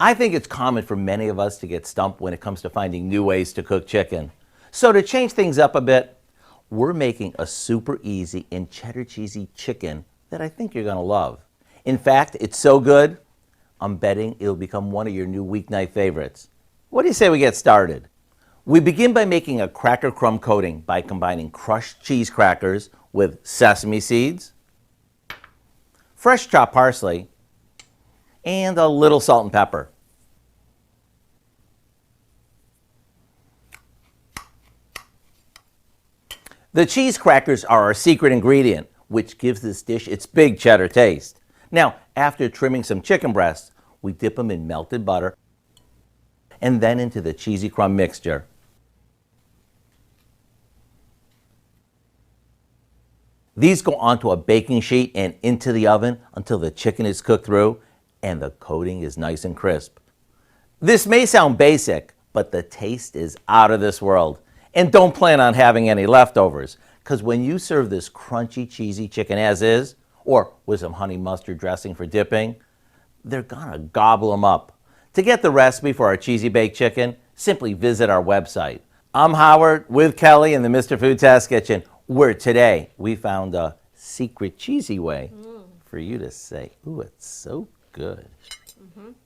I think it's common for many of us to get stumped when it comes to finding new ways to cook chicken. So to change things up a bit, we're making a super easy and cheddar cheesy chicken that I think you're going to love. In fact, it's so good, I'm betting it'll become one of your new weeknight favorites. What do you say we get started? We begin by making a cracker crumb coating by combining crushed cheese crackers with sesame seeds, fresh chopped parsley, and a little salt and pepper. The cheese crackers are our secret ingredient, which gives this dish its big cheddar taste. Now, after trimming some chicken breasts, we dip them in melted butter and then into the cheesy crumb mixture. These go onto a baking sheet and into the oven until the chicken is cooked through and the coating is nice and crisp. This may sound basic, but the taste is out of this world. And don't plan on having any leftovers, because when you serve this crunchy, cheesy chicken as is, or with some honey mustard dressing for dipping, they're gonna gobble them up. To get the recipe for our cheesy baked chicken, simply visit our website. I'm Howard with Kelly in the Mr. Food Test Kitchen, where today we found a secret cheesy way for you to say, ooh, it's so good.